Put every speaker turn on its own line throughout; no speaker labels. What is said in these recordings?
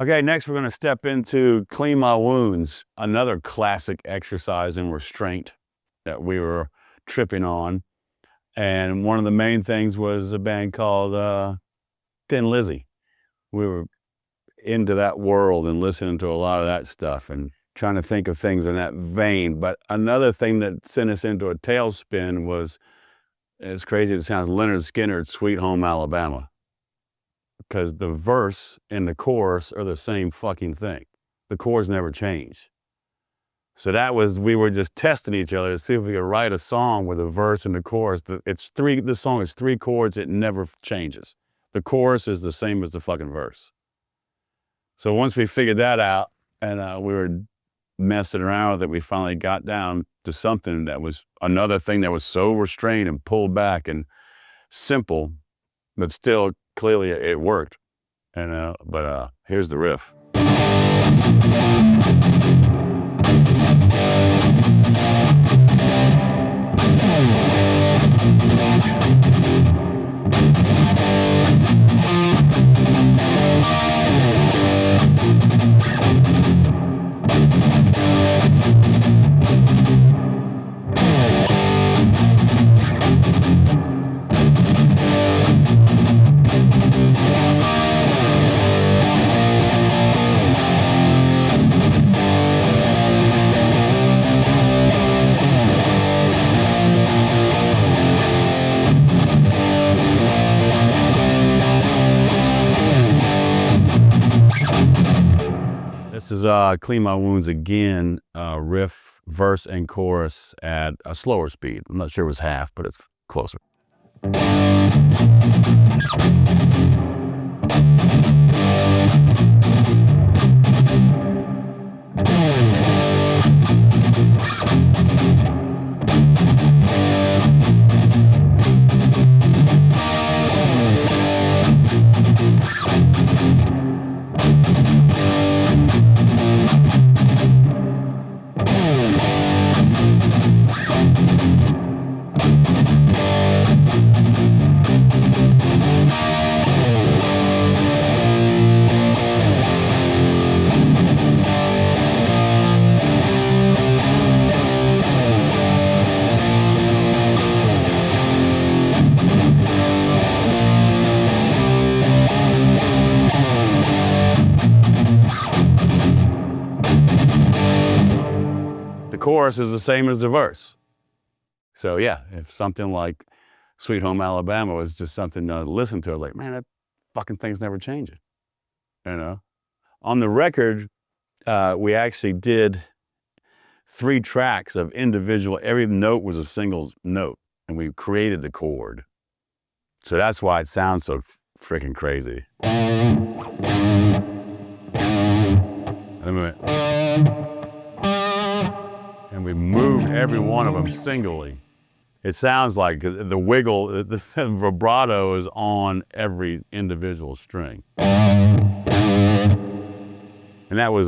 Okay, next we're gonna step into Clean My Wounds, another classic exercise in restraint that we were tripping on. And one of the main things was a band called Thin Lizzy. We were into that world and listening to a lot of that stuff and trying to think of things in that vein. But another thing that sent us into a tailspin was, as crazy as it sounds, Lynyrd Skynyrd's Sweet Home Alabama. Because the verse and the chorus are the same fucking thing. The chords never change. So that was, we were just testing each other to see if we could write a song with a verse and the chorus. This song is 3 chords, it never changes. The chorus is the same as the fucking verse. So once we figured that out and we were messing around with it, we finally got down to something that was another thing that was so restrained and pulled back and simple, but still clearly it worked. And but here's the riff. This is Clean My Wounds again, riff, verse, and chorus at a slower speed. I'm not sure it was half, but it's closer. The chorus is the same as the verse. So yeah, if something like Sweet Home Alabama was just something to listen to, like, man, that fucking thing's never changing, you know? On the record, we actually did 3 tracks of individual, every note was a single note, and we created the chord. So that's why it sounds so freaking crazy. And we moved every one of them singly. It sounds like the wiggle, the vibrato is on every individual string. And that was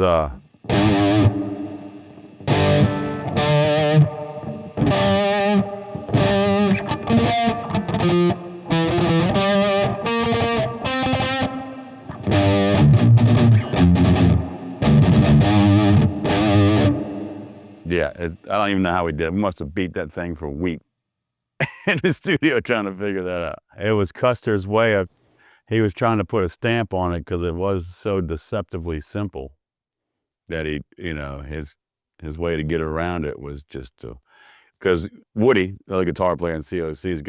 yeah, I don't even know how we did it. We must have beat that thing for a week in the studio trying to figure that out. It was Custer's way of, he was trying to put a stamp on it because it was so deceptively simple that he, you know, his way to get around it was just to, because Woody, the guitar player in COC's he's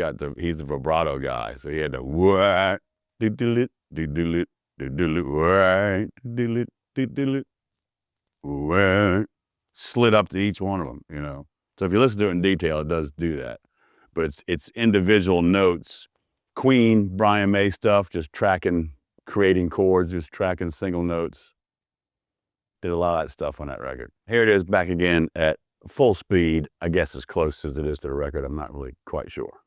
the vibrato guy, so he had to what, do-do-lit, do-do-lit, do-do-lit, what, do-do-lit, do-do-lit, what. Slid up to each one of them, you know. So if you listen to it in detail, it does do that. But it's individual notes. Queen, Brian May stuff, just tracking, creating chords, just tracking single notes. Did a lot of that stuff on that record. Here it is back again at full speed. I guess as close as it is to the record. I'm not really quite sure.